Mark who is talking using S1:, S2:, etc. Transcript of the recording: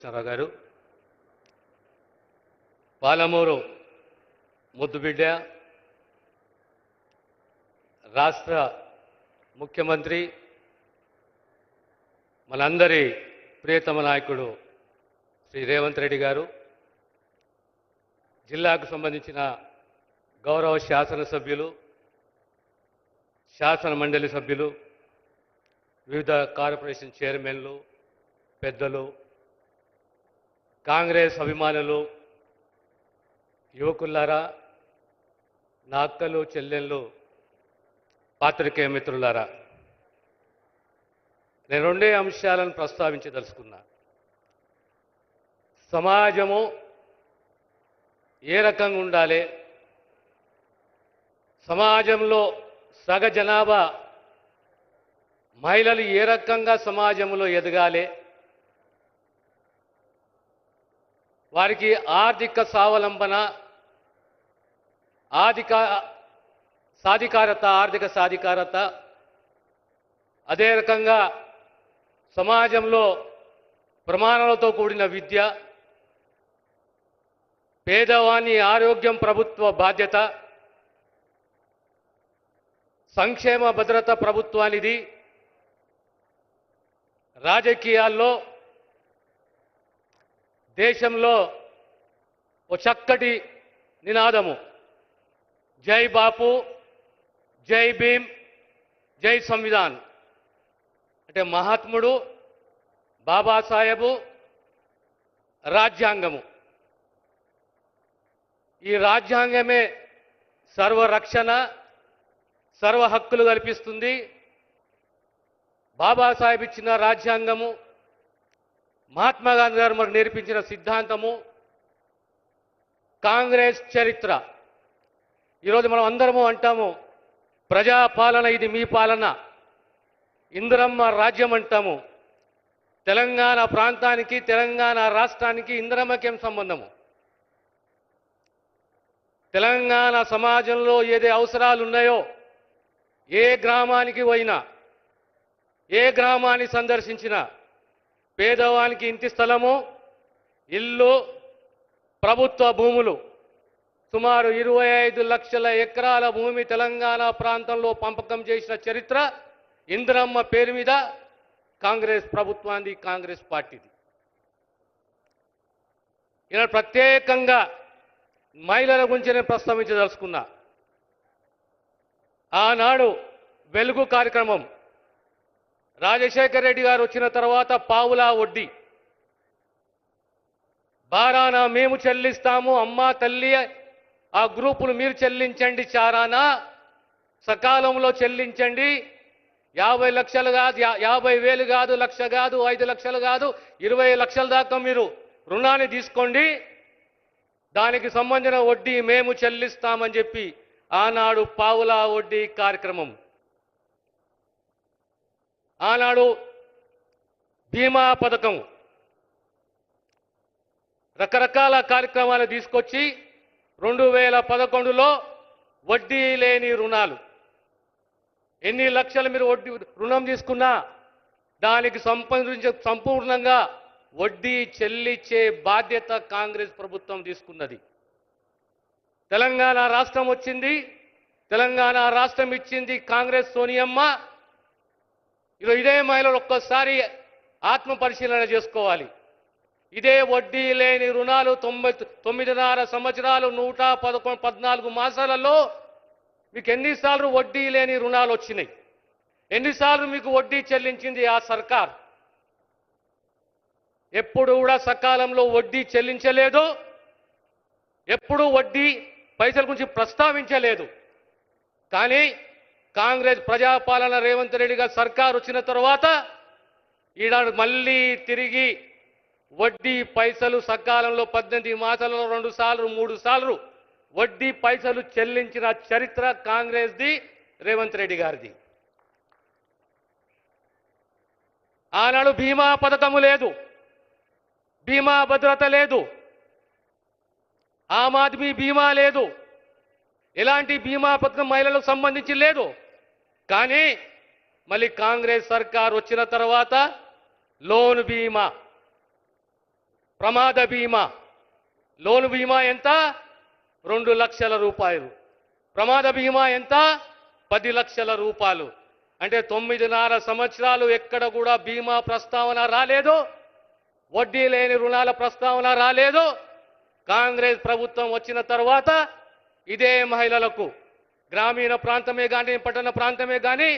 S1: చరా గారు, పాలమూరు ముద్దుబిడ్డ, రాష్ట్ర ముఖ్యమంత్రి, మనందరి ప్రియతమ నాయకుడు శ్రీ రేవంత్ రెడ్డి గారు, జిల్లాకు సంబంధించిన గౌరవ శాసనసభ్యులు, శాసన మండలి సభ్యులు, వివిధ కార్పొరేషన్ చైర్మన్లు, పెద్దలు, కాంగ్రెస్ అభిమానులు, యువకులారా, నా అక్కలు చెల్లెళ్ళు, పాత్రికేయ మిత్రులారా, నేను రెండే అంశాలను ప్రస్తావించదలుచుకున్నా. సమాజము ఏ రకంగా ఉండాలి, సమాజంలో సగ జనాభా మహిళలు ఏ రకంగా సమాజంలో ఎదగాలి, వారికి ఆర్థిక స్వావలంబన, ఆర్థిక సాధికారత, అదే రకంగా సమాజంలో ప్రమాణాలతో కూడిన విద్య, పేదవాని ఆరోగ్యం ప్రభుత్వ బాధ్యత, సంక్షేమ భద్రత ప్రభుత్వానిది, రాజకీయాల్లో దేశంలో ఓ చక్కటి నినాదము, జై బాపు, జై భీమ్, జై సంవిధాన్. అంటే మహాత్ముడు, బాబాసాహెబు, రాజ్యాంగము. ఈ రాజ్యాంగమే సర్వరక్షణ, సర్వ హక్కులు కల్పిస్తుంది. బాబాసాహెబ్ ఇచ్చిన రాజ్యాంగము, మహాత్మా గాంధీ గారు మనకు నేర్పించిన సిద్ధాంతము, కాంగ్రెస్ చరిత్ర. ఈరోజు మనం అందరము అంటాము, ప్రజాపాలన ఇది మీ పాలన, ఇందిరమ్మ రాజ్యం అంటాము. తెలంగాణ ప్రాంతానికి, తెలంగాణ రాష్ట్రానికి ఇందిరమ్మకేం సంబంధము? తెలంగాణ సమాజంలో ఏదే అవసరాలు ఉన్నాయో, ఏ గ్రామానికి పోయినా, ఏ గ్రామాన్ని సందర్శించినా పేదవానికి ఇంటి స్థలము, ఇల్లు, ప్రభుత్వ భూములు, సుమారు 25 లక్షల ఎకరాల భూమి తెలంగాణ ప్రాంతంలో పంపకం చేసిన చరిత్ర ఇందిరమ్మ పేరు మీద కాంగ్రెస్ ప్రభుత్వానికి, కాంగ్రెస్ పార్టీది. ఇలా ప్రత్యేకంగా మహిళల గురించి నేను ప్రస్తావించదలుచుకున్నా. ఆనాడు వెలుగు కార్యక్రమం, రాజశేఖర్ రెడ్డి గారు వచ్చిన తర్వాత పావులా వడ్డీ, బారానా మేము చెల్లిస్తాము, అమ్మా తల్లి ఆ గ్రూపులు మీరు చెల్లించండి, చారానా సకాలంలో చెల్లించండి, 50 లక్షలు కాదు, 50,000 కాదు, 1,00,000 కాదు, 5 లక్షలు కాదు, 20 లక్షల దాకా మీరు రుణాన్ని తీసుకోండి, దానికి సంబంధించిన వడ్డీ మేము చెల్లిస్తామని చెప్పి ఆనాడు పావులా వడ్డీ కార్యక్రమం. ఆనాడు బీమా పథకం, రకరకాల కార్యక్రమాలు తీసుకొచ్చి 2011లో వడ్డీ లేని రుణాలు, ఎన్ని లక్షలు మీరు రుణం తీసుకున్నా దానికి సంపూర్ణంగా వడ్డీ చెల్లించే బాధ్యత కాంగ్రెస్ ప్రభుత్వం తీసుకున్నది. తెలంగాణ రాష్ట్రం వచ్చింది, తెలంగాణ రాష్ట్రం ఇచ్చింది కాంగ్రెస్ సోనియమ్మ. ఇదే మహిళలు ఒక్కసారి ఆత్మ పరిశీలన చేసుకోవాలి. ఇదే వడ్డీ లేని రుణాలు 9.5 సంవత్సరాలు 114 మాసాలలో మీకు ఎన్నిసార్లు వడ్డీ లేని రుణాలు వచ్చినాయి? ఎన్నిసార్లు మీకు వడ్డీ చెల్లించింది ఆ సర్కార్? ఎప్పుడు కూడా సకాలంలో వడ్డీ చెల్లించలేదు, ఎప్పుడు వడ్డీ పైసల గురించి ప్రస్తావించలేదు. కానీ కాంగ్రెస్ ప్రజాపాలన రేవంత్ రెడ్డి గారు సర్కార్ వచ్చిన తర్వాత ఈనాడు మళ్ళీ తిరిగి వడ్డీ పైసలు సకాలంలో 18 మాసాలలో 2 సార్లు 3 సార్లు వడ్డీ పైసలు చెల్లించిన చరిత్ర కాంగ్రెస్ది, రేవంత్ రెడ్డి గారిది. ఆనాడు బీమా పథకము లేదు, బీమా భద్రత లేదు, ఆమ్ ఆద్మీ బీమా లేదు, ఎలాంటి బీమా పథకం మహిళలకు సంబంధించి లేదు. కానీ మళ్ళీ కాంగ్రెస్ సర్కార్ వచ్చిన తర్వాత లోన్ బీమా, ప్రమాద బీమా లోన్ బీమా ఎంత 2 లక్షల రూపాయలు, ప్రమాద బీమా ఎంత 10 లక్షల రూపాయలు. అంటే 9.5 సంవత్సరాలు ఎక్కడ కూడా బీమా ప్రస్తావన రాలేదు, వడ్డీ లేని రుణాల ప్రస్తావన రాలేదు. కాంగ్రెస్ ప్రభుత్వం వచ్చిన తర్వాత ఇదే మహిళలకు గ్రామీణ ప్రాంతమే కానీ పట్టణ ప్రాంతమే కానీ